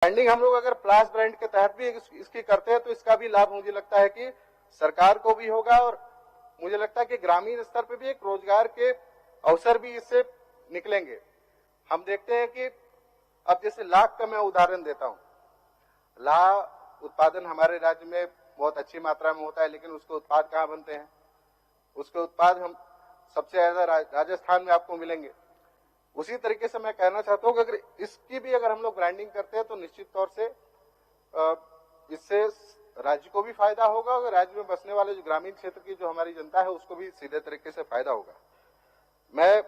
Branding हम लोग अगर प्लास ब्रांड के तहत भी इसकी करते हैं तो इसका भी लाभ मुझे लगता है कि सरकार को भी होगा और मुझे लगता है कि ग्रामीण स्तर पर भी एक रोजगार के अवसर भी इससे निकलेंगे। हम देखते हैं कि अब जैसे लाख का मैं उदाहरण देता हूं, लाख उत्पादन हमारे राज्य में बहुत अच्छी मात्रा में होता है, लेकिन उसके उत्पाद कहाँ बनते हैं? उसके उत्पाद हम सबसे ज्यादा राजस्थान में आपको मिलेंगे। उसी तरीके से मैं कहना चाहता हूं कि अगर इसकी भी अगर हम लोग ब्रांडिंग करते हैं तो निश्चित तौर से इससे राज्य को भी फायदा होगा और राज्य में बसने वाले जो ग्रामीण क्षेत्र की जो हमारी जनता है उसको भी सीधे तरीके से फायदा होगा। मैं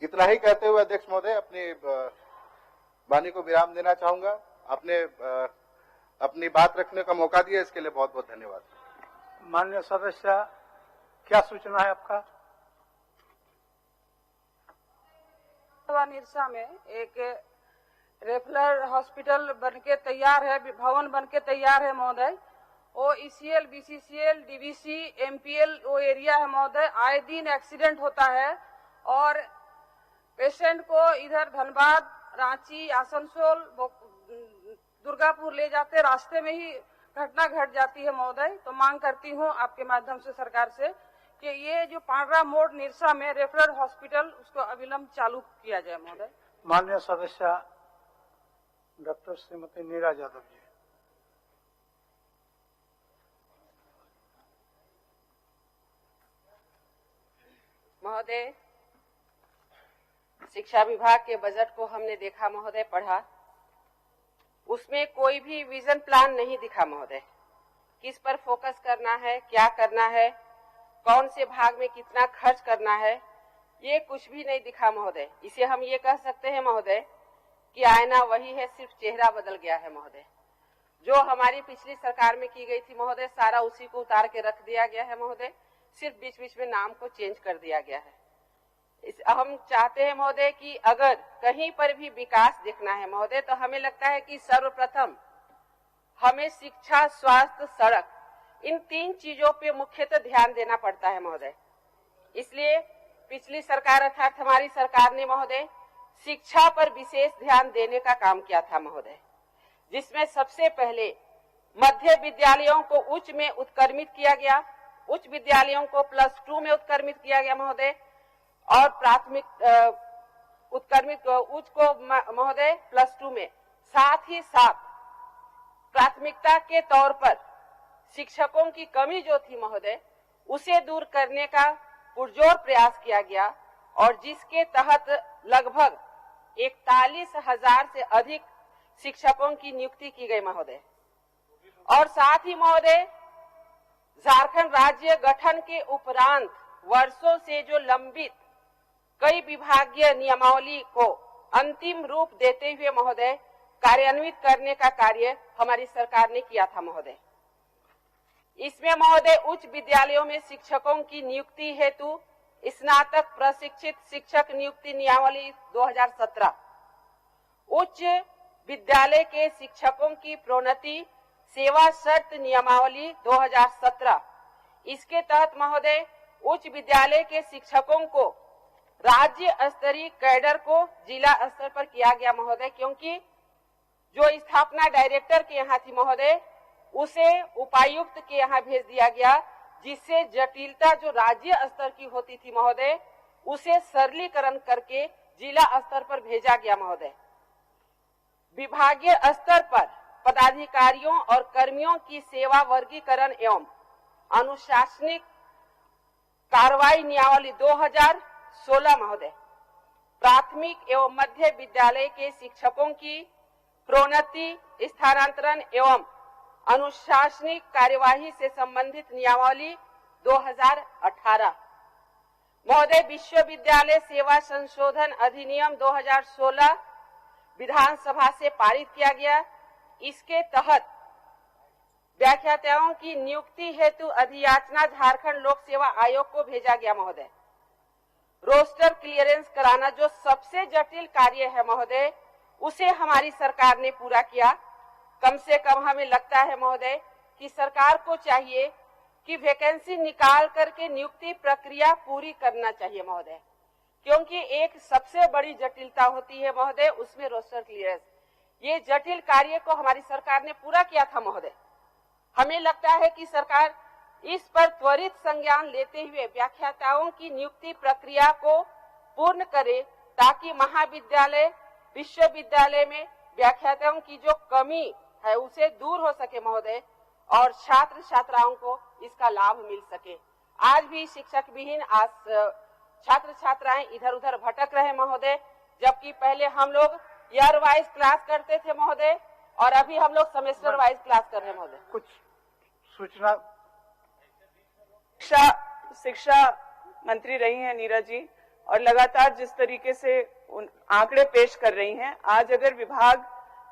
इतना ही कहते हुए अध्यक्ष महोदय अपनी वाणी को विराम देना चाहूंगा। अपनी बात रखने का मौका दिया इसके लिए बहुत बहुत धन्यवाद। माननीय सदस्य, क्या सूचना है आपका? निरसा में एक रेफरल हॉस्पिटल बनके तैयार है, भवन बनके तैयार है महोदय। वो ईसीएल, बीसीसीएल, डीवीसी, एमपीएल वो एरिया है महोदय। आए दिन एक्सीडेंट होता है और पेशेंट को इधर धनबाद, रांची, आसनसोल, दुर्गापुर ले जाते रास्ते में ही घटना घट जाती है महोदय। तो मांग करती हूँ आपके माध्यम से सरकार से कि ये जो पांडरा मोड़ निरसा में रेफरल हॉस्पिटल उसको अविलंब चालू किया जाए महोदय। माननीय सदस्य डॉक्टर श्रीमती नीरा यादव जी। महोदय, शिक्षा विभाग के बजट को हमने देखा महोदय, पढ़ा। उसमें कोई भी विजन प्लान नहीं दिखा महोदय। किस पर फोकस करना है, क्या करना है, कौन से भाग में कितना खर्च करना है, ये कुछ भी नहीं दिखा महोदय। इसे हम ये कह सकते हैं महोदय कि आईना वही है, सिर्फ चेहरा बदल गया है महोदय। जो हमारी पिछली सरकार में की गई थी महोदय, सारा उसी को उतार के रख दिया गया है महोदय। सिर्फ बीच बीच में नाम को चेंज कर दिया गया है। हम चाहते हैं महोदय कि अगर कहीं पर भी विकास देखना है महोदय, तो हमें लगता है कि सर्वप्रथम हमें शिक्षा, स्वास्थ्य, सड़क, इन 3 चीजों पे मुख्यतः ध्यान देना पड़ता है महोदय। इसलिए पिछली सरकार अर्थात हमारी सरकार ने महोदय शिक्षा पर विशेष ध्यान देने का काम किया था महोदय, जिसमें सबसे पहले मध्य विद्यालयों को उच्च में उत्क्रमित किया गया, उच्च विद्यालयों को +2 में उत्क्रमित किया गया महोदय, और प्राथमिक उत्क्रमित उच्च को महोदय +2 में। साथ ही साथ प्राथमिकता के तौर पर शिक्षकों की कमी जो थी महोदय, उसे दूर करने का पुरजोर प्रयास किया गया और जिसके तहत लगभग 41,000 से अधिक शिक्षकों की नियुक्ति की गई महोदय। और साथ ही महोदय, झारखंड राज्य गठन के उपरांत वर्षों से जो लंबित कई विभागीय नियमावली को अंतिम रूप देते हुए महोदय कार्यान्वित करने का कार्य हमारी सरकार ने किया था महोदय। इसमें महोदय उच्च विद्यालयों में शिक्षकों की नियुक्ति हेतु स्नातक प्रशिक्षित शिक्षक नियुक्ति नियमावली 2017, उच्च विद्यालय के शिक्षकों की प्रोन्नति सेवा शर्त नियमावली 2017, इसके तहत महोदय उच्च विद्यालय के शिक्षकों को राज्य स्तरीय कैडर को जिला स्तर पर किया गया महोदय, क्योंकि जो स्थापना डायरेक्टर के यहाँ थी महोदय, उसे उपायुक्त के यहाँ भेज दिया गया, जिससे जटिलता जो राज्य स्तर की होती थी महोदय, उसे सरलीकरण करके जिला स्तर पर भेजा गया महोदय। विभागीय स्तर पर पदाधिकारियों और कर्मियों की सेवा वर्गीकरण एवं अनुशासनिक कार्रवाई नियमावली 2016 महोदय, प्राथमिक एवं मध्य विद्यालय के शिक्षकों की प्रोन्नति, स्थानांतरण एवं अनुशासनिक कार्यवाही से संबंधित नियमावली 2018 महोदय, विश्वविद्यालय सेवा संशोधन अधिनियम 2016 विधानसभा से पारित किया गया। इसके तहत व्याख्याताओं की नियुक्ति हेतु अधियाचना झारखंड लोक सेवा आयोग को भेजा गया महोदय। रोस्टर क्लियरेंस कराना जो सबसे जटिल कार्य है महोदय, उसे हमारी सरकार ने पूरा किया। कम से कम हमें लगता है महोदय कि सरकार को चाहिए कि वैकेंसी निकाल करके नियुक्ति प्रक्रिया पूरी करना चाहिए महोदय, क्योंकि एक सबसे बड़ी जटिलता होती है महोदय उसमें रोस्टर क्लियरेंस। ये जटिल कार्य को हमारी सरकार ने पूरा किया था महोदय। हमें लगता है कि सरकार इस पर त्वरित संज्ञान लेते हुए व्याख्याताओं की नियुक्ति प्रक्रिया को पूर्ण करे ताकि महाविद्यालय विश्वविद्यालय में व्याख्याताओं की जो कमी है उसे दूर हो सके महोदय और छात्र छात्राओं को इसका लाभ मिल सके। आज भी शिक्षक विहीन छात्र छात्राएं इधर उधर भटक रहे महोदय, जबकि पहले हम लोग ईयर वाइज क्लास करते थे महोदय और अभी हम लोग सेमेस्टर वाइज क्लास कर रहे हैं महोदय। कुछ सूचना। शिक्षा मंत्री रही हैं नीरा जी और लगातार जिस तरीके से उन आंकड़े पेश कर रही हैं, आज अगर विभाग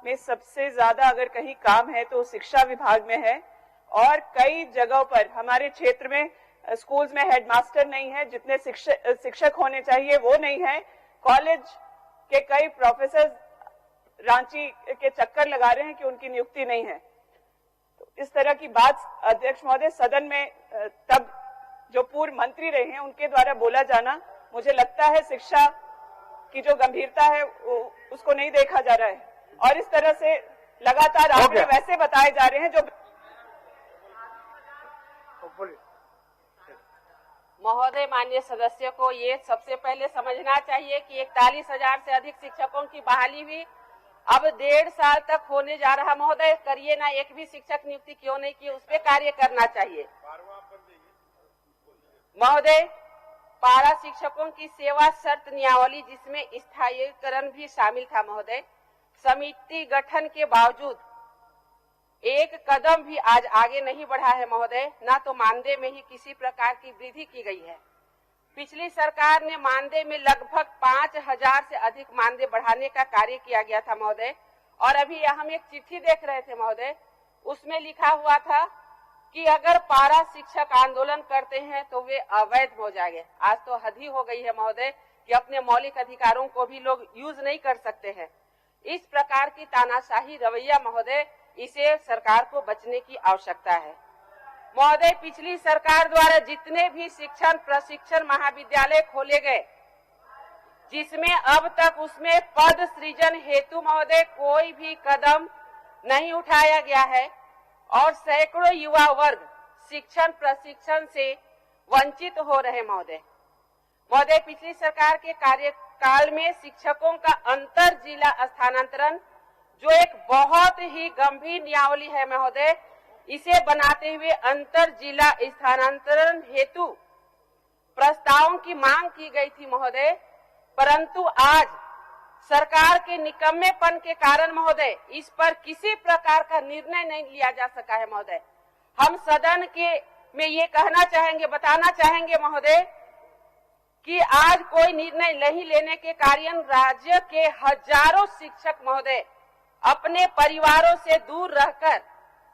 में सबसे ज्यादा अगर कहीं काम है तो शिक्षा विभाग में है और कई जगहों पर हमारे क्षेत्र में स्कूल्स में हेडमास्टर नहीं है, जितने शिक्षक होने चाहिए वो नहीं है। कॉलेज के कई प्रोफेसर रांची के चक्कर लगा रहे हैं कि उनकी नियुक्ति नहीं है। तो इस तरह की बात अध्यक्ष महोदय सदन में तब जो पूर्व मंत्री रहे हैं उनके द्वारा बोला जाना, मुझे लगता है शिक्षा की जो गंभीरता है उसको नहीं देखा जा रहा है और इस तरह से लगातार आंकड़े वैसे बताए जा रहे हैं जो महोदय माननीय सदस्य को ये सबसे पहले समझना चाहिए कि 41,000 से अधिक शिक्षकों की बहाली भी अब 1.5 साल तक होने जा रहा महोदय। करिए ना, एक भी शिक्षक नियुक्ति क्यों नहीं की, उस पर कार्य करना चाहिए महोदय। पारा शिक्षकों की सेवा शर्त नियमावली जिसमें स्थायीकरण भी शामिल था महोदय, समिति गठन के बावजूद एक कदम भी आज आगे नहीं बढ़ा है महोदय। ना तो मानदेय में ही किसी प्रकार की वृद्धि की गई है। पिछली सरकार ने मानदेय में लगभग 5,000 से अधिक मानदेय बढ़ाने का कार्य किया गया था महोदय और अभी हम एक चिट्ठी देख रहे थे महोदय, उसमें लिखा हुआ था कि अगर पारा शिक्षक आंदोलन करते हैं तो वे अवैध हो जाएंगे। आज तो हद ही हो गई है महोदय कि अपने मौलिक अधिकारों को भी लोग यूज नहीं कर सकते हैं। इस प्रकार की तानाशाही रवैया महोदय, इसे सरकार को बचने की आवश्यकता है महोदय। पिछली सरकार द्वारा जितने भी शिक्षण प्रशिक्षण महाविद्यालय खोले गए, जिसमें अब तक उसमें पद सृजन हेतु महोदय कोई भी कदम नहीं उठाया गया है और सैकड़ों युवा वर्ग शिक्षण प्रशिक्षण से वंचित हो रहे महोदय। पिछली सरकार के कार्यकाल में शिक्षकों का अंतर जिला स्थानांतरण जो एक बहुत ही गंभीर नियमावली है महोदय, इसे बनाते हुए अंतर जिला स्थानांतरण हेतु प्रस्तावों की मांग की गई थी महोदय, परंतु आज सरकार के निकम्मेपन के कारण महोदय इस पर किसी प्रकार का निर्णय नहीं लिया जा सका है महोदय। हम सदन के में ये कहना चाहेंगे, बताना चाहेंगे महोदय कि आज कोई निर्णय नहीं लेने के कारण राज्य के हजारों शिक्षक महोदय अपने परिवारों से दूर रहकर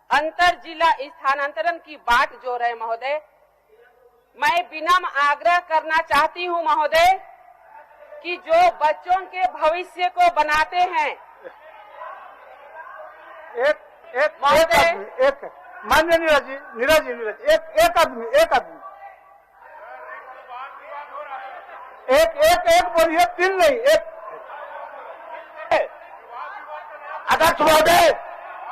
अंतर जिला स्थानांतरण की बाट जोड़ रहे महोदय। मैं विनम्र आग्रह करना चाहती हूं महोदय कि जो बच्चों के भविष्य को बनाते हैं एक मान्य नीरा जी एक आदमी एक बोलिए, 3 नहीं, एक। अध्यक्ष महोदय,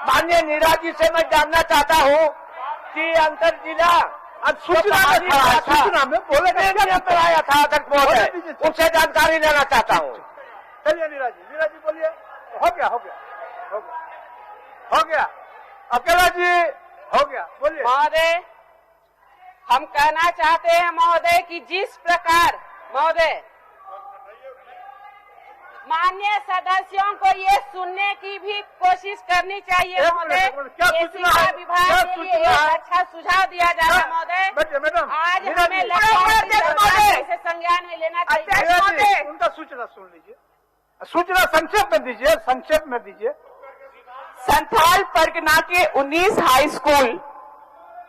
माननीय नीरा जी से मैं जानना चाहता हूँ कि अंतर जिला सूचना में बोले आया था अध्यक्ष महोदय, उनसे जानकारी लेना चाहता हूँ। चलिए नीरा जी बोलिए। हो गया अकेला जी, हो गया, बोलिए महोदय। हम कहना चाहते हैं महोदय कि जिस प्रकार महोदय माननीय सदस्यों को ये सुनने की भी कोशिश करनी चाहिए महोदय। शिक्षा विभाग के लिए एक अच्छा सुझाव दिया जा रहा है महोदय। आज हमें लगता है इसे संज्ञान में लेना चाहिए। उनका सूचना सुन लीजिए, सूचना संक्षेप में दीजिए। संथाल परगना के 19 हाई स्कूल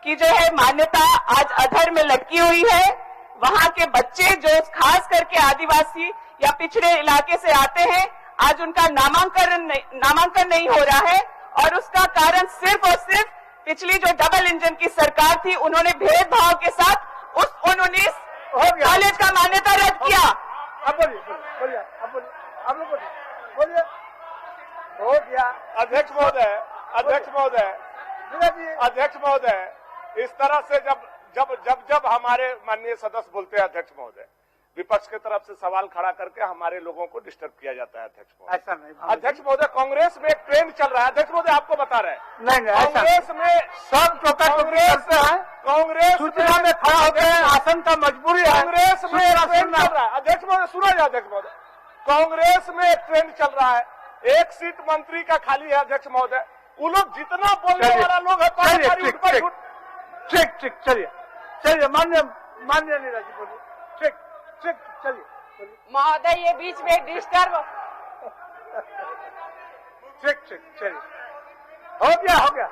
की जो है मान्यता आज अधर में लटकी हुई है। वहां के बच्चे जो खास करके आदिवासी या पिछड़े इलाके से आते हैं, आज उनका नामांकन नहीं हो रहा है और उसका कारण सिर्फ और सिर्फ पिछली जो डबल इंजन की सरकार थी, उन्होंने भेदभाव के साथ उन 19 कॉलेज का मान्यता रद्द किया। आप बोलिए, बोलिए, आप बोलिए, आप लोग बोलिए, हो गया। अध्यक्ष महोदय, अध्यक्ष महोदय, इस तरह से जब हमारे माननीय सदस्य बोलते हैं अध्यक्ष महोदय, विपक्ष की तरफ से सवाल खड़ा करके हमारे लोगों को डिस्टर्ब किया जाता है अध्यक्ष महोदय। ऐसा नहीं, अध्यक्ष महोदय, कांग्रेस में एक ट्रेंड चल रहा है अध्यक्ष महोदय, आपको बता रहे हैं। नहीं, कांग्रेस में सब कांग्रेस सूचना में खड़ा होते हैं, आसन का मजबूरी है। कांग्रेस में एक ट्रेंड चल रहा है अध्यक्ष महोदय, सुना जाए अध्यक्ष महोदय, कांग्रेस में एक ट्रेंड चल रहा है, एक सीट मंत्री का खाली है अध्यक्ष महोदय। वो लोग जितना बोलने वाला लोग है, ठीक, चलिए, मान्य नीरज जी बोलिए, ठीक, चलिए महोदय, ये बीच में डिस्टर्ब। ठीक, चलिए, हो गया।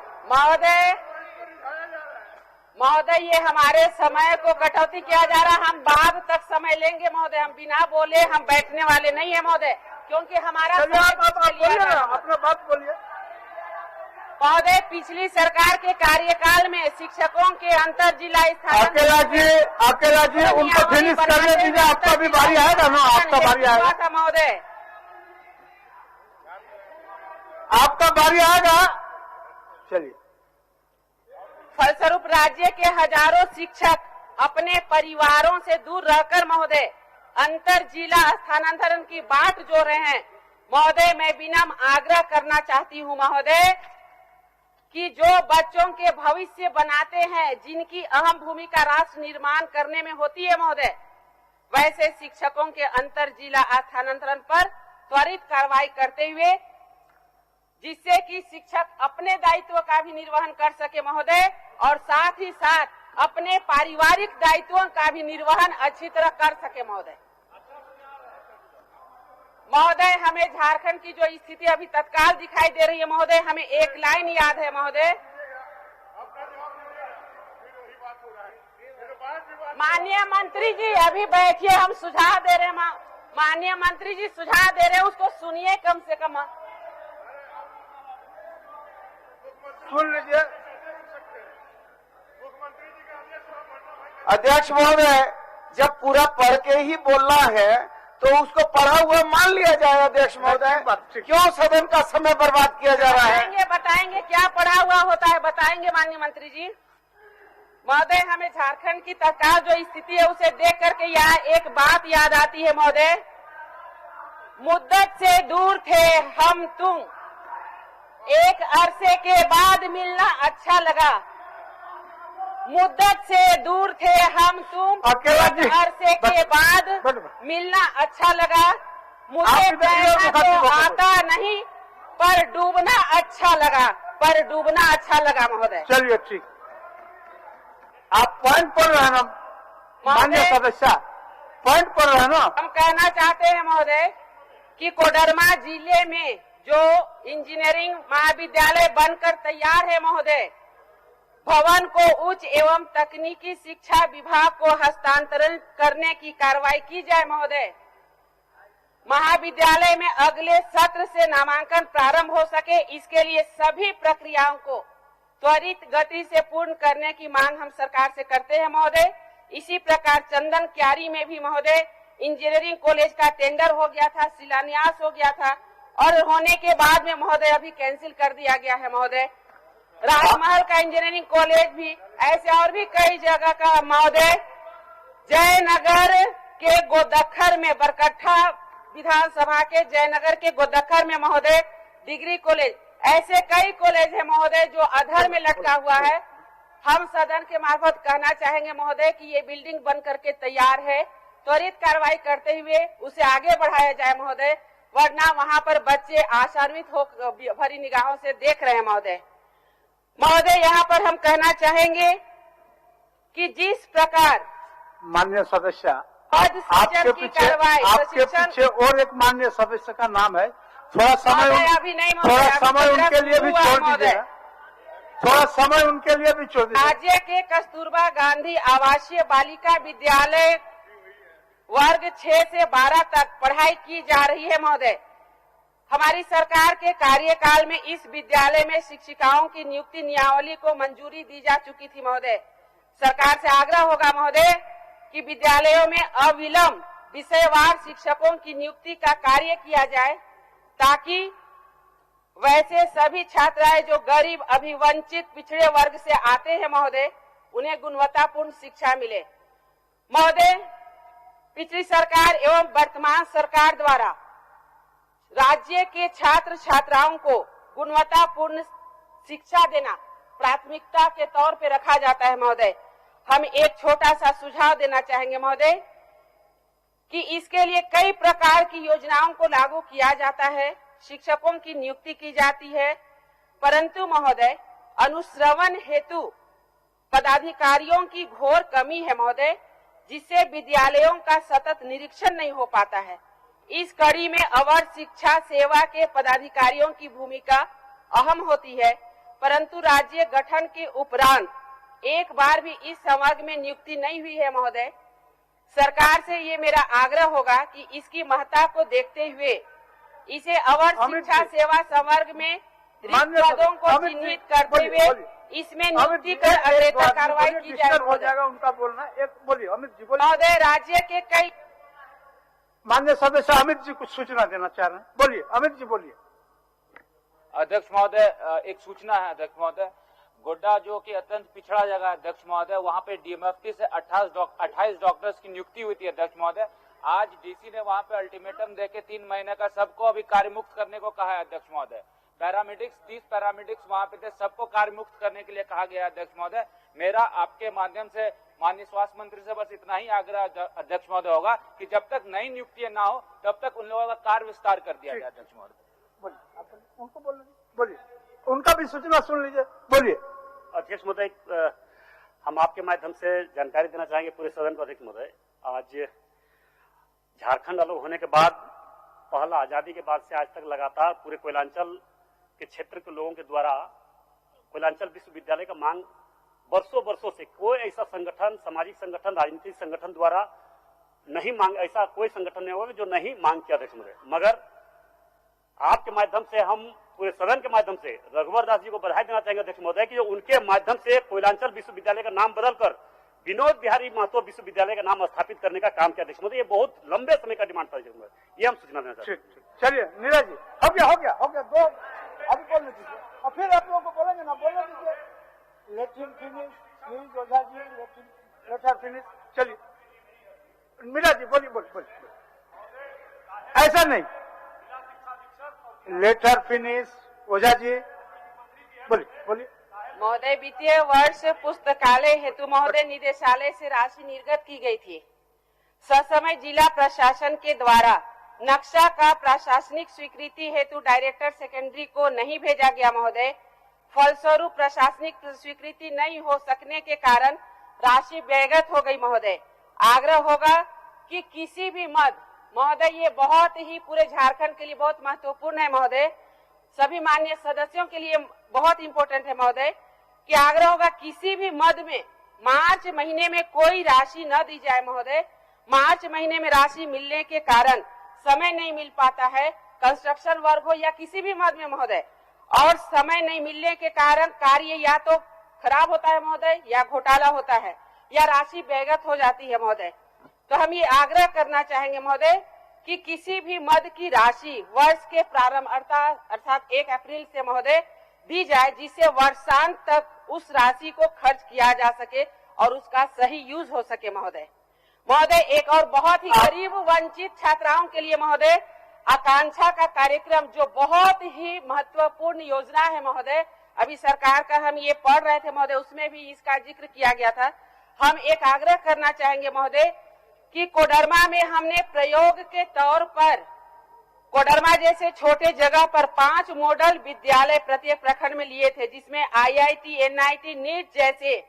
महोदय, ये हमारे समय को कटौती किया जा रहा है। हम बाद तक समय लेंगे महोदय, हम बिना बोले हम बैठने वाले नहीं है महोदय, क्योंकि हमारा अपना बात बोलिए महोदय। पिछली सरकार के कार्यकाल में शिक्षकों के अंतर जिला अकेला जी उनको फिनिश करने दीजिए, आपका भी बारी आएगा ना, आपका बारी आएगा महोदय, आपका बारी आएगा। चलिए, फलस्वरूप राज्य के हजारों शिक्षक अपने परिवारों से दूर रहकर महोदय अंतर जिला स्थानांतरण की बाट जोड़ रहे हैं। महोदय, मैं विनम्र आग्रह करना चाहती हूँ महोदय कि जो बच्चों के भविष्य बनाते हैं, जिनकी अहम भूमिका राष्ट्र निर्माण करने में होती है महोदय, वैसे शिक्षकों के अंतर जिला स्थानांतरण पर त्वरित कार्रवाई करते हुए, जिससे कि शिक्षक अपने दायित्व का भी निर्वहन कर सके महोदय, और साथ ही साथ अपने पारिवारिक दायित्वों का भी निर्वहन अच्छी तरह कर सके महोदय। महोदय, हमें झारखंड की जो स्थिति अभी तत्काल दिखाई दे रही है महोदय, हमें एक लाइन याद है महोदय, माननीय मंत्री जी अभी बैठिए, हम सुझाव दे रहे हैं। माननीय मंत्री जी सुझाव दे रहे हैं, उसको सुनिए कम से कम। सुन लीजिए अध्यक्ष महोदय, जब पूरा पढ़ के ही बोलना है तो उसको पढ़ा हुआ मान लिया जाए अध्यक्ष महोदय, क्यों सदन का समय बर्बाद किया जा रहा है? बताएंगे क्या पढ़ा हुआ होता है, बताएंगे माननीय मंत्री जी। महोदय, हमें झारखंड की तत्काल जो स्थिति है उसे देख करके यहाँ एक बात याद आती है महोदय, मुद्दत से दूर थे हम तुम, एक अरसे के बाद मिलना अच्छा लगा। मुद्दत से दूर थे हम तुम, एक अरसे के बाद मिलना अच्छा लगा। मुझे तैरना तो आता नहीं, पर डूबना अच्छा लगा, महोदय। चलिए, ठीक, आप पॉइंट पर रहना माननीय सदस्य, पॉइंट पर रहना। हम कहना चाहते हैं महोदय कि कोडरमा जिले में जो इंजीनियरिंग महाविद्यालय बनकर तैयार है महोदय, भवन को उच्च एवं तकनीकी शिक्षा विभाग को हस्तांतरण करने की कार्रवाई की जाए महोदय। महाविद्यालय में अगले सत्र से नामांकन प्रारंभ हो सके, इसके लिए सभी प्रक्रियाओं को त्वरित गति से पूर्ण करने की मांग हम सरकार से करते हैं महोदय। इसी प्रकार चंदन क्यारी में भी महोदय इंजीनियरिंग कॉलेज का टेंडर हो गया था, शिलान्यास हो गया था, और होने के बाद में महोदय अभी कैंसिल कर दिया गया है महोदय। राजमहल का इंजीनियरिंग कॉलेज भी, ऐसे और भी कई जगह का महोदय, जयनगर के गोदखर में, बरकट्ठा विधानसभा के जयनगर के गोदखर में महोदय डिग्री कॉलेज, ऐसे कई कॉलेज है महोदय जो अधर में लटका हुआ है। हम सदन के मार्फत कहना चाहेंगे महोदय कि ये बिल्डिंग बन करके तैयार है, त्वरित कार्रवाई करते हुए उसे आगे बढ़ाया जाए महोदय, वरना वहाँ पर बच्चे आशान्वित हो भरी निगाहों से देख रहे हैं महोदय। यहाँ पर हम कहना चाहेंगे कि जिस प्रकार माननीय सदस्य, आपके पीछे और एक माननीय सदस्य का नाम है, थोड़ा समय उनके लिए भी छोड़ दीजिए, थोड़ा समय उनके लिए भी छोड़ दीजिए। राज्य के कस्तूरबा गांधी आवासीय बालिका विद्यालय वर्ग 6 से 12 तक पढ़ाई की जा रही है महोदय। हमारी सरकार के कार्यकाल में इस विद्यालय में शिक्षिकाओं की नियुक्ति नियमावली को मंजूरी दी जा चुकी थी महोदय। सरकार से आग्रह होगा महोदय कि विद्यालयों में अविलंब विषयवार शिक्षकों की नियुक्ति का कार्य किया जाए, ताकि वैसे सभी छात्राएं जो गरीब, अभिवंचित, पिछड़े वर्ग से आते हैं महोदय, उन्हें गुणवत्तापूर्ण शिक्षा मिले। महोदय, पिछली सरकार एवं वर्तमान सरकार द्वारा राज्य के छात्र छात्राओं को गुणवत्तापूर्ण शिक्षा देना प्राथमिकता के तौर पे रखा जाता है महोदय। हम एक छोटा सा सुझाव देना चाहेंगे महोदय कि इसके लिए कई प्रकार की योजनाओं को लागू किया जाता है, शिक्षकों की नियुक्ति की जाती है, परंतु महोदय अनुश्रवण हेतु पदाधिकारियों की घोर कमी है महोदय, जिससे विद्यालयों का सतत निरीक्षण नहीं हो पाता है। इस कड़ी में अवर शिक्षा सेवा के पदाधिकारियों की भूमिका अहम होती है, परंतु राज्य गठन के उपरांत एक बार भी इस संवर्ग में नियुक्ति नहीं हुई है महोदय। सरकार से ये मेरा आग्रह होगा कि इसकी महत्ता को देखते हुए इसे अवर शिक्षा सेवा संवर्ग में रिक्त पदों को चिन्हित करते हुए इसमें नियुक्ति कर अग्रेतर कार्रवाई की जाए। हो जाएगा उनका बोलना। एक बोलिए अमित जी, बोलिए। महोदय, राज्य के कई माननीय सदस्य अमित जी कुछ सूचना देना चाह रहे हैं, बोलिए अमित जी, बोलिए। अध्यक्ष महोदय, एक सूचना है अध्यक्ष महोदय। गोड्डा जो कि अत्यंत पिछड़ा जगह है अध्यक्ष महोदय, वहाँ पे डीएमएफटी से 28 डॉक्टर्स की नियुक्ति हुई थी अध्यक्ष महोदय। आज डीसी ने वहाँ पे अल्टीमेटम देके 3 महीने का सबको अभी कार्य मुक्त करने को कहा है अध्यक्ष महोदय। पैरामेडिक्स 30 पैरामेडिक्स वहाँ पे थे, सबको कार्य मुक्त करने के लिए कहा गया है अध्यक्ष महोदय। मेरा आपके माध्यम से माननीय स्वास्थ्य मंत्री से बस इतना ही आग्रह अध्यक्ष महोदय होगा कि जब तक नई नियुक्ति ना हो तब तक उन लोगों का कार्य विस्तार कर दिया जाए अध्यक्ष महोदय। उनको बोलिए, बोलिए, उनका भी सूचना सुन लीजिए, बोलिए। अध्यक्ष महोदय, हम आपके माध्यम से जानकारी देना चाहेंगे पूरे सदन को। अध्यक्ष महोदय, आज झारखंड अलग होने के बाद, पहला आजादी के बाद से आज तक लगातार पूरे कोयलांचल के क्षेत्र के लोगों के द्वारा कोयलांचल विश्वविद्यालय का मांग वर्षों से कोई ऐसा संगठन, सामाजिक संगठन, राजनीतिक संगठन द्वारा नहीं मांग, ऐसा कोई संगठन नहीं होगा जो नहीं मांग किया अध्यक्ष महोदय। मगर आपके माध्यम से हम पूरे सदन के माध्यम से रघुवर दास जी को बधाई देना चाहेंगे अध्यक्ष महोदय कि जो उनके माध्यम से कोयलांचल विश्वविद्यालय का नाम बदलकर विनोद बिहारी महतो विश्वविद्यालय का नाम स्थापित करने का काम किया अध्यक्ष महोदय। ये बहुत लंबे समय का डिमांड था, ये हम सूचना देना चाहते हैं। चलिए नीरज जी, हो गया दो अभी बोलने दीजिए और फिर आप लोगों को बोलेंगे ना, बोलने दीजिए। Let him finish, please Ojha ji, let her finish. चलिए मीरा जी, बोलिए। ऐसा नहीं, late her finish, Ojha ji बोलिए। महोदय, वित्तीय वर्ष पुस्तकालय हेतु महोदय निदेशालय से राशि निर्गत की गई थी। ससमय जिला प्रशासन के द्वारा नक्शा का प्रशासनिक स्वीकृति हेतु डायरेक्टर सेकेंडरी को नहीं भेजा गया महोदय। फलस्वरूप प्रशासनिक स्वीकृति नहीं हो सकने के कारण राशि व्ययगत हो गई महोदय। आग्रह होगा कि किसी भी मद, महोदय ये बहुत ही पूरे झारखंड के लिए बहुत महत्वपूर्ण है महोदय, सभी माननीय सदस्यों के लिए बहुत इम्पोर्टेंट है महोदय, कि आग्रह होगा किसी भी मद में मार्च महीने में कोई राशि न दी जाए महोदय। मार्च महीने में राशि मिलने के कारण समय नहीं मिल पाता है, कंस्ट्रक्शन वर्क हो या किसी भी मद में महोदय, और समय नहीं मिलने के कारण कार्य या तो खराब होता है महोदय या घोटाला होता है या राशि व्ययगत हो जाती है महोदय। तो हम ये आग्रह करना चाहेंगे महोदय कि किसी भी मद की राशि वर्ष के प्रारंभ अर्थात 1 अप्रैल से महोदय दी जाए, जिससे वर्षांत तक उस राशि को खर्च किया जा सके और उसका सही यूज हो सके महोदय। एक और बहुत ही गरीब वंचित छात्राओं के लिए महोदय आकांक्षा का कार्यक्रम जो बहुत ही महत्वपूर्ण योजना है महोदय, अभी सरकार का हम ये पढ़ रहे थे महोदय, उसमें भी इसका जिक्र किया गया था। हम एक आग्रह करना चाहेंगे महोदय कि कोडरमा में हमने प्रयोग के तौर पर कोडरमा जैसे छोटे जगह पर 5 मॉडल विद्यालय प्रत्येक प्रखंड में लिए थे, जिसमें IIT, NIT, नीट जैसे,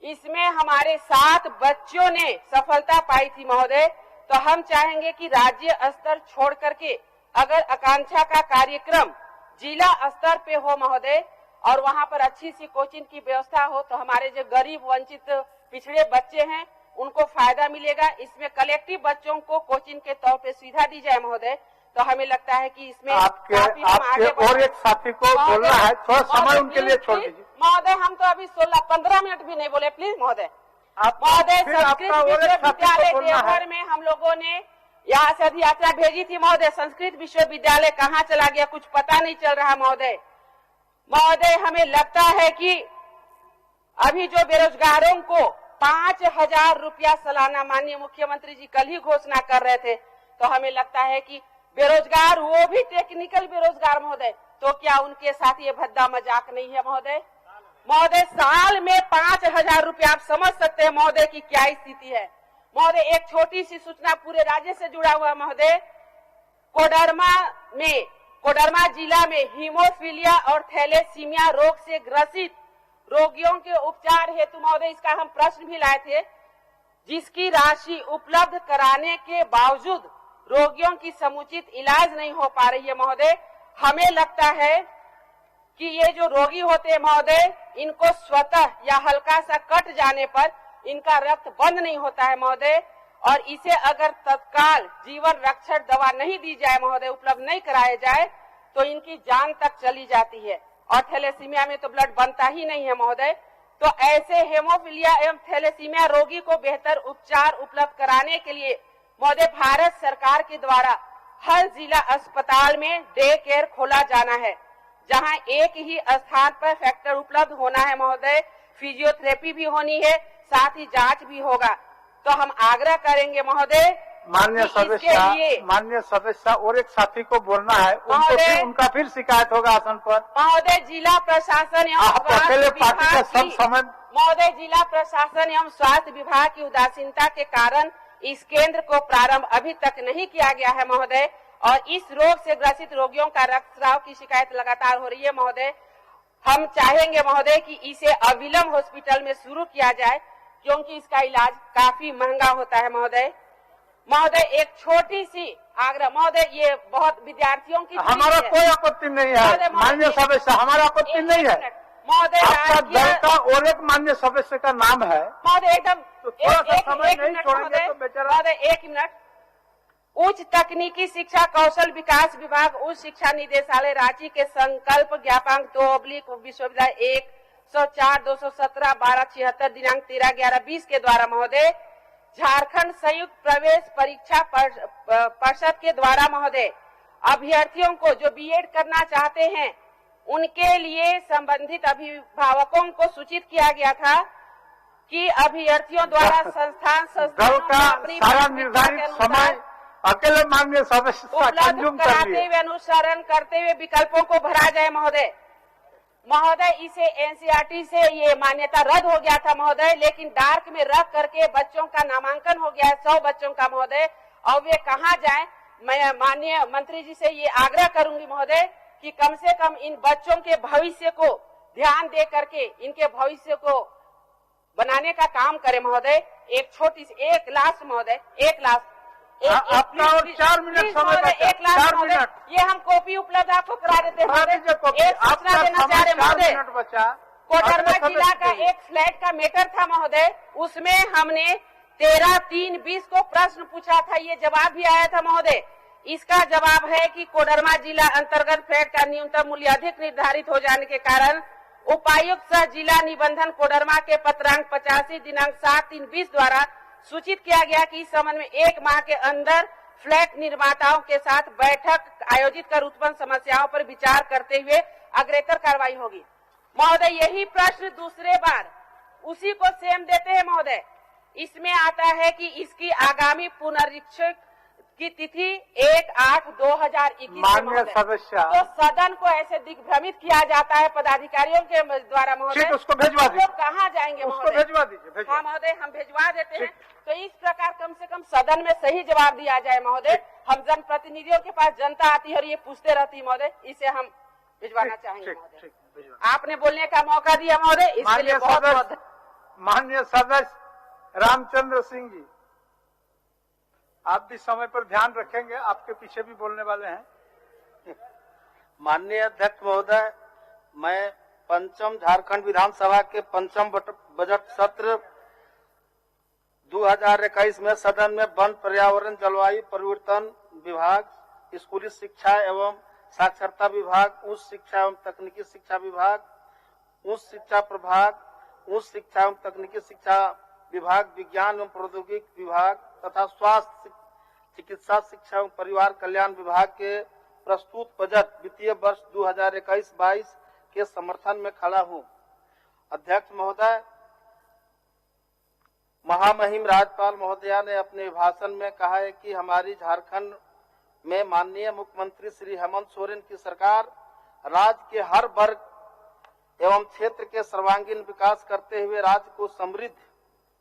इसमें हमारे 7 बच्चों ने सफलता पाई थी महोदय। तो हम चाहेंगे कि राज्य स्तर छोड़ करके अगर आकांक्षा का कार्यक्रम जिला स्तर पे हो महोदय और वहाँ पर अच्छी सी कोचिंग की व्यवस्था हो, तो हमारे जो गरीब वंचित पिछड़े बच्चे हैं उनको फायदा मिलेगा। इसमें कलेक्टिव बच्चों को कोचिंग के तौर पे सुविधा दी जाए महोदय, तो हमें लगता है कि इसमें आपके और एक साथी को बोलना है, थोड़ा समय उनके लिए छोड़ दीजिए महोदय। हम तो अभी 16-15 मिनट भी नहीं बोले, प्लीज महोदय। महोदय संस्कृत विश्वविद्यालय देवघर में हम लोगों ने यहाँ से अधियात्रा भेजी थी महोदय। संस्कृत विश्वविद्यालय कहाँ चला गया कुछ पता नहीं चल रहा महोदय। महोदय हमें लगता है कि अभी जो बेरोजगारों को 5,000 रुपया सालाना माननीय मुख्यमंत्री जी कल ही घोषणा कर रहे थे, तो हमें लगता है कि बेरोजगार वो भी टेक्निकल बेरोजगार महोदय, तो क्या उनके साथ ये भद्दा मजाक नहीं है महोदय? महोदय साल में 5,000 रुपया आप समझ सकते हैं महोदय की क्या स्थिति है। महोदय एक छोटी सी सूचना पूरे राज्य से जुड़ा हुआ महोदय। कोडरमा जिला में हीमोफीलिया और थैलेसीमिया रोग से ग्रसित रोगियों के उपचार हेतु महोदय इसका हम प्रश्न भी लाए थे, जिसकी राशि उपलब्ध कराने के बावजूद रोगियों की समुचित इलाज नहीं हो पा रही है महोदय। हमें लगता है कि ये जो रोगी होते हैं महोदय, इनको स्वतः या हल्का सा कट जाने पर इनका रक्त बंद नहीं होता है महोदय, और इसे अगर तत्काल जीवन रक्षक दवा नहीं दी जाए महोदय, उपलब्ध नहीं कराया जाए, तो इनकी जान तक चली जाती है। और थैलेसीमिया में तो ब्लड बनता ही नहीं है महोदय। तो ऐसे हेमोफीलिया एवं थैलेसीमिया रोगी को बेहतर उपचार उपलब्ध कराने के लिए महोदय भारत सरकार के द्वारा हर जिला अस्पताल में डे केयर खोला जाना है, जहां एक ही स्थान पर फैक्टर उपलब्ध होना है महोदय। फिजियोथेरेपी भी होनी है, साथ ही जांच भी होगा। तो हम आग्रह करेंगे महोदय, माननीय सदस्य और एक साथी को बोलना है, उनका फिर शिकायत होगा आसन पर। महोदय जिला प्रशासन महोदय जिला प्रशासन एवं स्वास्थ्य विभाग की उदासीनता के कारण इस केंद्र को प्रारंभ अभी तक नहीं किया गया है महोदय, और इस रोग से ग्रसित रोगियों का रक्तस्राव की शिकायत लगातार हो रही है महोदय। हम चाहेंगे महोदय कि इसे अविलंब हॉस्पिटल में शुरू किया जाए, क्योंकि इसका इलाज काफी महंगा होता है महोदय। महोदय एक छोटी सी आग्रह महोदय, ये बहुत विद्यार्थियों की हमारा कोई आपत्ति नहीं है माननीय सदस्य, हमारा आपत्ति नहीं है महोदय। आपका दल का और एक माननीय सदस्य का नाम है महोदय, एकदम महोदय एक मिनट। उच्च तकनीकी शिक्षा कौशल विकास विभाग उच्च शिक्षा निदेशालय रांची के संकल्प ज्ञापांक 2/, विश्वविद्यालय 104/217/12/76 दिनांक 13/11/20 के द्वारा महोदय झारखंड संयुक्त प्रवेश परीक्षा परिषद के द्वारा महोदय अभ्यर्थियों को जो बीएड करना चाहते हैं, उनके लिए संबंधित अभिभावकों को सूचित किया गया था कि अभ्यर्थियों द्वारा संस्थान सारा निर्धारित समय अकेले माननीय सदस्य उपलब्ध कराते हुए अनुसरण करते हुए विकल्पों को भरा जाए महोदय। महोदय इसे एनसीईआरटी से ये मान्यता रद्द हो गया था महोदय, लेकिन डार्क में रख करके बच्चों का नामांकन हो गया है 100 बच्चों का महोदय। और वे कहाँ जाएं? मैं माननीय मंत्री जी से ये आग्रह करूंगी महोदय कि कम से कम इन बच्चों के भविष्य को ध्यान दे करके इनके भविष्य को बनाने का काम करे महोदय। एक छोटी सी एक लास्ट महोदय, एक लास्ट अपना और 4 मिनट समय बचा, 4 मिनट। ये हम कॉपी उपलब्ध आपको करा देते हैं महोदय। एक सूचना देना चाह रहे महोदय, कोडरमा जिला का एक फ्लैट का मैटर था महोदय, उसमें हमने 13/3/20 को प्रश्न पूछा था, ये जवाब भी आया था महोदय। इसका जवाब है कि कोडरमा जिला अंतर्गत फ्लैट का न्यूनतम मूल्य अधिक निर्धारित हो जाने के कारण उपायुक्त सह जिला निबंधन कोडरमा के पत्रांक 85 दिनांक 7/3/20 द्वारा सूचित किया गया कि इस संबंध में 1 माह के अंदर फ्लैट निर्माताओं के साथ बैठक आयोजित कर उत्पन्न समस्याओं पर विचार करते हुए अग्रेतर कार्रवाई होगी। महोदय यही प्रश्न दूसरे बार उसी को सेम देते हैं महोदय। इसमें आता है कि इसकी आगामी पुनरीक्षण की तिथि 1/8/2021 माननीय सदस्य। तो सदन को ऐसे दिग्भ्रमित किया जाता है पदाधिकारियों के द्वारा महोदय। उसको भिजवा दीजिए, कहाँ जाएंगे उसको भिजवा दीजिए। हाँ महोदय, हम भिजवा देते हैं। तो इस प्रकार कम से कम सदन में सही जवाब दिया जाए महोदय। हम जनप्रतिनिधियों के पास जनता आती है और ये पूछते रहती है महोदय, इसे हम भिजवाना चाहेंगे महोदय। आपने बोलने का मौका दिया महोदय, इसके लिए बहुत बहुत। माननीय सदस्य रामचंद्र सिंह जी, आप भी समय पर ध्यान रखेंगे, आपके पीछे भी बोलने वाले हैं। माननीय अध्यक्ष महोदय, मैं पंचम झारखंड विधानसभा के पंचम बजट सत्र 2021 में सदन में वन, पर्यावरण, जलवायु परिवर्तन विभाग, स्कूली शिक्षा एवं साक्षरता विभाग, उच्च शिक्षा एवं तकनीकी शिक्षा विभाग, उच्च शिक्षा प्रभाग, उच्च शिक्षा एवं तकनीकी शिक्षा विभाग, विज्ञान एवं प्रौद्योगिकी विभाग तथा स्वास्थ्य, चिकित्सा शिक्षा एवं परिवार कल्याण विभाग के प्रस्तुत बजट वित्तीय वर्ष 2021-22 के समर्थन में खड़ा हूं। अध्यक्ष महोदय, महामहिम राज्यपाल महोदया ने अपने भाषण में कहा है कि हमारी झारखंड में माननीय मुख्यमंत्री श्री हेमंत सोरेन की सरकार राज्य के हर वर्ग एवं क्षेत्र के सर्वांगीण विकास करते हुए राज्य को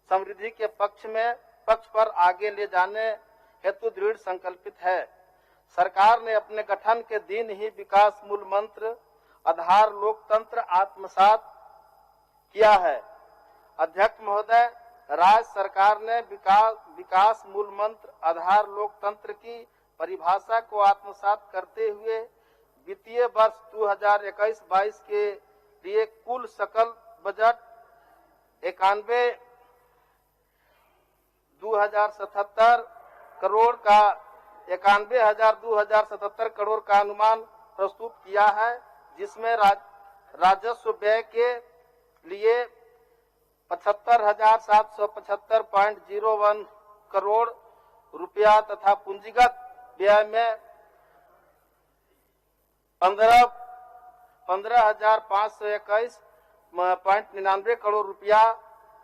समृद्धि के पक्ष पर आगे ले जाने हेतु दृढ़ संकल्पित है। सरकार ने अपने गठन के दिन ही विकास मूल मंत्र आधार लोकतंत्र आत्मसात किया है। अध्यक्ष महोदय, राज्य सरकार ने विकास मूल मंत्र आधार लोकतंत्र की परिभाषा को आत्मसात करते हुए वित्तीय वर्ष 2021-22 के लिए कुल सकल बजट 91,277 करोड़ का 91,277 करोड़ का अनुमान प्रस्तुत किया है, जिसमें राजस्व व्यय के लिए 75,775.01 करोड़ रुपया तथा पूंजीगत व्यय में 15,521.99 करोड़ रुपया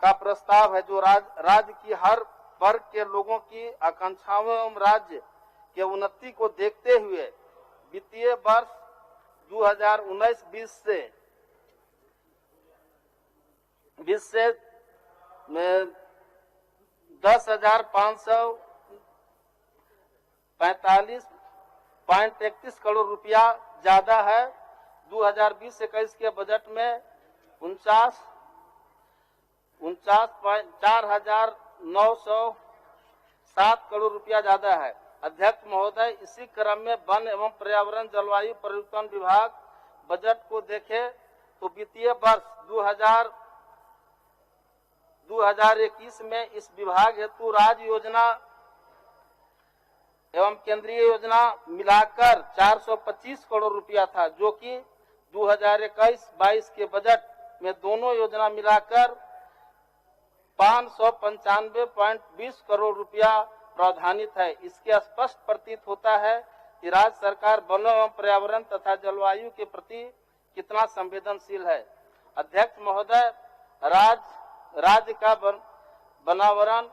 का प्रस्ताव है, जो राज्य की हर वर्ग के लोगों की आकांक्षाओं एवं राज्य के उन्नति को देखते हुए वित्तीय वर्ष 2019-20 से 10,545.31 करोड़ रुपया ज्यादा है। 2020-21 के बजट में 4,907 करोड़ रुपया ज्यादा है। अध्यक्ष महोदय, इसी क्रम में वन एवं पर्यावरण जलवायु परिवर्तन विभाग बजट को देखे तो वित्तीय वर्ष 2021 में इस विभाग हेतु राज्य योजना एवं केंद्रीय योजना मिलाकर 425 करोड़ रुपया था, जो कि 2021-22 के बजट में दोनों योजना मिलाकर 595.20 करोड़ रुपया प्रावधानित है। इसके स्पष्ट प्रतीत होता है कि राज्य सरकार वनों एवं पर्यावरण तथा जलवायु के प्रति कितना संवेदनशील है। अध्यक्ष महोदय, राज्य का वनावरण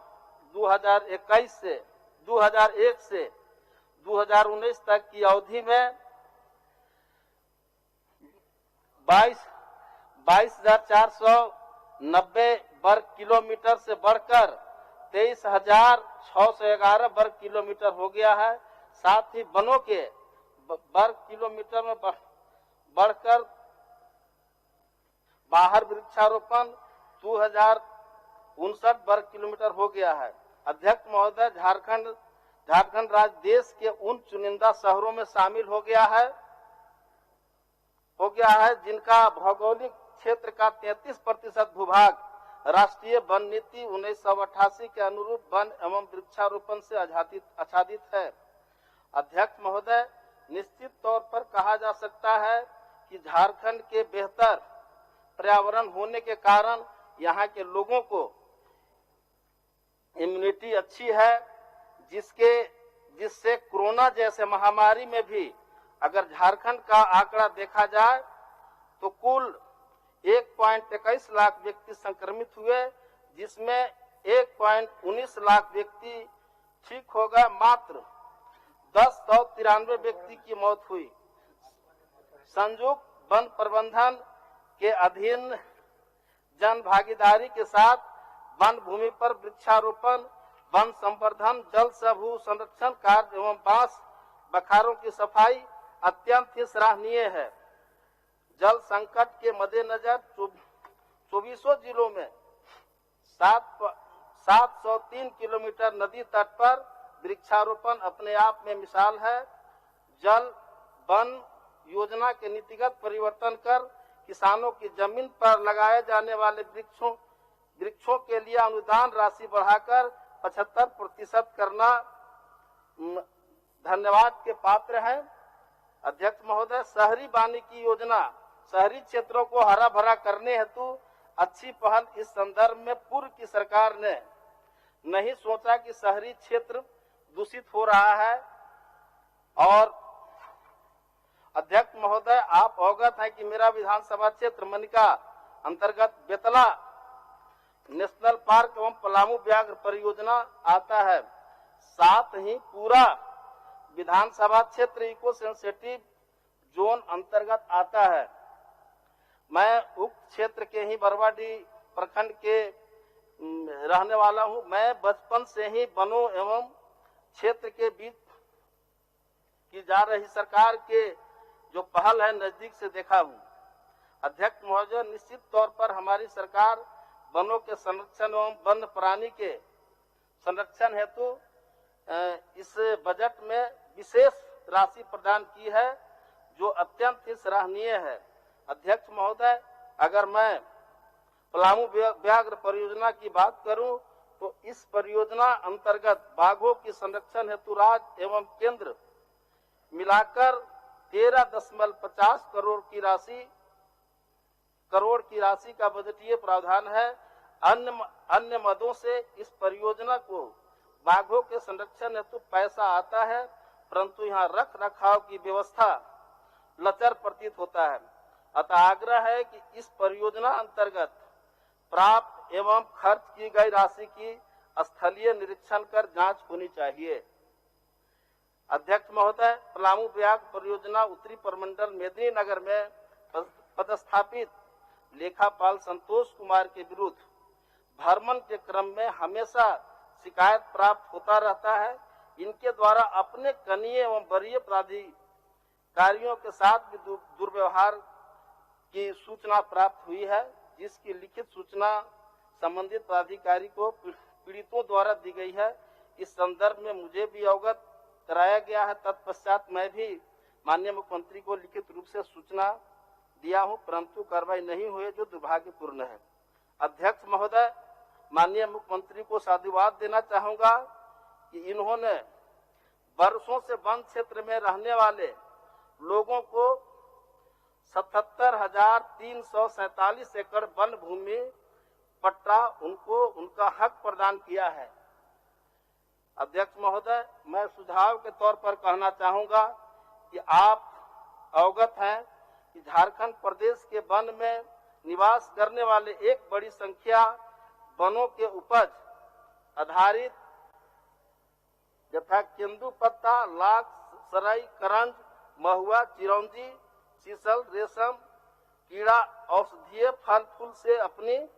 2001 से 2019 तक की अवधि में 22,490 वर्ग किलोमीटर से बढ़कर 23,611 वर्ग किलोमीटर हो गया है। साथ ही वनों के वर्ग किलोमीटर में बढ़कर बाहर वृक्षारोपण 2,059 वर्ग किलोमीटर हो गया है। अध्यक्ष महोदय, झारखंड राज्य देश के उन चुनिंदा शहरों में शामिल हो गया है जिनका भौगोलिक क्षेत्र का 33% भूभाग राष्ट्रीय वन नीति 1988 के अनुरूप वन एवं वृक्षारोपण से आच्छादित है। अध्यक्ष महोदय, निश्चित तौर पर कहा जा सकता है कि झारखंड के बेहतर पर्यावरण होने के कारण यहाँ के लोगों को इम्यूनिटी अच्छी है, जिससे कोरोना जैसे महामारी में भी अगर झारखंड का आंकड़ा देखा जाए तो कुल 1.21 लाख व्यक्ति संक्रमित हुए, जिसमें 1.19 लाख व्यक्ति ठीक हो गए। मात्र 1093 व्यक्ति की मौत हुई। संयुक्त वन प्रबंधन के अधीन जन भागीदारी के साथ वन भूमि पर वृक्षारोपण, वन संवर्धन, जल से भू संरक्षण कार्य एवं बांस बखारों की सफाई अत्यंत ही सराहनीय है। जल संकट के मद्देनजर 24 जिलों में 703 किलोमीटर नदी तट पर वृक्षारोपण अपने आप में मिसाल है। जल वन योजना के नीतिगत परिवर्तन कर किसानों की जमीन पर लगाए जाने वाले वृक्षों के लिए अनुदान राशि बढ़ाकर 75% करना धन्यवाद के पात्र है। अध्यक्ष महोदय, शहरी वानिकी योजना शहरी क्षेत्रों को हरा भरा करने हेतु अच्छी पहल। इस संदर्भ में पूर्व की सरकार ने नहीं सोचा कि शहरी क्षेत्र दूषित हो रहा है। और अध्यक्ष महोदय, आप अवगत हैं कि मेरा विधानसभा क्षेत्र मनिका अंतर्गत बेतला नेशनल पार्क एवं पलामू व्याघ्र परियोजना आता है। साथ ही पूरा विधानसभा क्षेत्र इको सेंसिटिव जोन अंतर्गत आता है। मैं उक्त क्षेत्र के ही बरवाडी प्रखंड के रहने वाला हूं। मैं बचपन से ही वनों एवं क्षेत्र के बीच की जा रही सरकार के जो पहल है नजदीक से देखा हूं। अध्यक्ष महोदय, निश्चित तौर पर हमारी सरकार वनों के संरक्षण एवं वन्य प्राणी के संरक्षण हेतु इस बजट में विशेष राशि प्रदान की है, जो अत्यंत ही सराहनीय है। अध्यक्ष महोदय, अगर मैं पलामू व्याघ्र परियोजना की बात करूं तो इस परियोजना अंतर्गत बाघों की संरक्षण हेतु राज्य एवं केंद्र मिलाकर 13.50 करोड़ की राशि का बजटीय प्रावधान है। अन्य मदों से इस परियोजना को बाघों के संरक्षण हेतु पैसा आता है, परंतु यहाँ रख रखाव की व्यवस्था लचर प्रतीत होता है। अतः आग्रह है कि इस परियोजना अंतर्गत प्राप्त एवं खर्च की गई राशि की स्थलीय निरीक्षण कर जांच होनी चाहिए। अध्यक्ष महोदय, पलामू व्याघ्र परियोजना उत्तरी प्रमंडल मेदिनीनगर में पदस्थापित लेखापाल संतोष कुमार के विरुद्ध भ्रमण के क्रम में हमेशा शिकायत प्राप्त होता रहता है। इनके द्वारा अपने कनीय एवं वरीय प्राधिकारियों के साथ भी दुर्व्यवहार की सूचना प्राप्त हुई है, जिसकी लिखित सूचना संबंधित प्राधिकारी को पीड़ितों द्वारा दी गई है। इस संदर्भ में मुझे भी अवगत कराया गया है। तत्पश्चात मैं भी माननीय मुख्यमंत्री को लिखित रूप से सूचना दिया हूं, परंतु कार्रवाई नहीं हुई, जो दुर्भाग्यपूर्ण है। अध्यक्ष महोदय, माननीय मुख्यमंत्री को साधुवाद देना चाहूंगा कि इन्होंने वर्षों से वन क्षेत्र में रहने वाले लोगों को 77,347 एकड़ वन भूमि पट्टा उनको उनका हक प्रदान किया है। अध्यक्ष महोदय, मैं सुझाव के तौर पर कहना चाहूंगा कि आप अवगत हैं कि झारखंड प्रदेश के वन में निवास करने वाले एक बड़ी संख्या वनों के उपज आधारित यथा केंदुपत्ता, लाख, सराई, करंज, महुआ, चिरौंजी, शीशल, रेशम, कीड़ा, औषधीय फल फूल से अपनी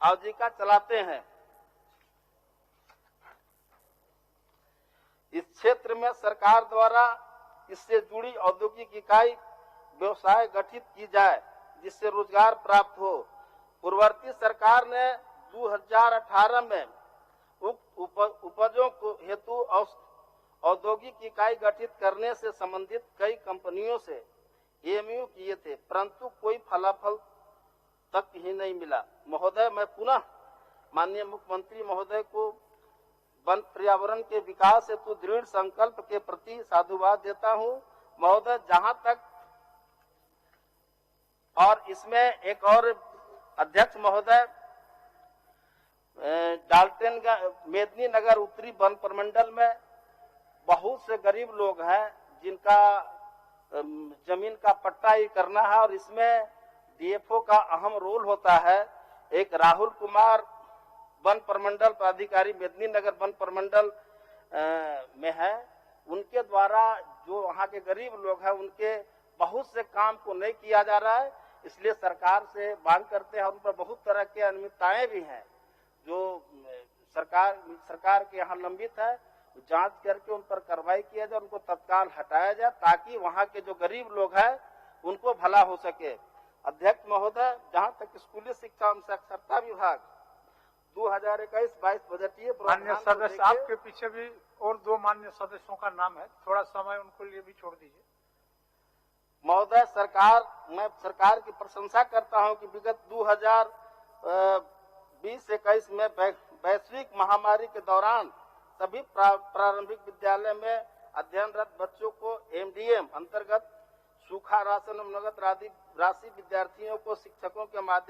आजीविका चलाते हैं। इस क्षेत्र में सरकार द्वारा इससे जुड़ी औद्योगिक इकाई व्यवसाय गठित की जाए, जिससे रोजगार प्राप्त हो। पूर्ववर्ती सरकार ने 2018 में उक्त उपजों को हेतु औद्योगिक इकाई गठित करने से संबंधित कई कंपनियों से एमयू किए थे, परंतु कोई फलाफल तक ही नहीं मिला। महोदय, मैं पुनः माननीय मुख्यमंत्री महोदय को वन पर्यावरण के विकास हेतु दृढ़ संकल्प के प्रति साधुवाद देता हूं। महोदय, जहां तक और इसमें एक और अध्यक्ष महोदय, डाल्टनगंज मेदिनीनगर उत्तरी वन प्रमंडल में बहुत से गरीब लोग हैं जिनका जमीन का पट्टा ही करना है, और इसमें डीएफओ का अहम रोल होता है। एक राहुल कुमार वन प्रमंडल पदाधिकारी मेदिनीनगर वन प्रमंडल में है। उनके द्वारा जो वहाँ के गरीब लोग हैं उनके बहुत से काम को नहीं किया जा रहा है, इसलिए सरकार से मांग करते हैं। उन पर बहुत तरह के अनियमितताएं भी हैं जो सरकार के यहाँ लंबित है, जांच करके उन पर कार्रवाई किया जाए, उनको तत्काल हटाया जाए, ताकि वहाँ के जो गरीब लोग हैं उनको भला हो सके। अध्यक्ष महोदय, जहाँ तक स्कूली शिक्षा एवं साक्षरता विभाग 2021-22 बजटीय माननीय सदस्य, आपके पीछे भी और दो माननीय सदस्यों का नाम है, थोड़ा समय उनको लिए भी छोड़ दीजिए। महोदय, मैं सरकार की प्रशंसा करता हूं कि विगत 2020-21 में वैश्विक महामारी के दौरान सभी प्रारंभिक विद्यालय में अध्ययनरत बच्चों को एमडीएम अंतर्गत सूखा राशन और नगद राशि विद्यार्थियों को शिक्षकों के माध्यम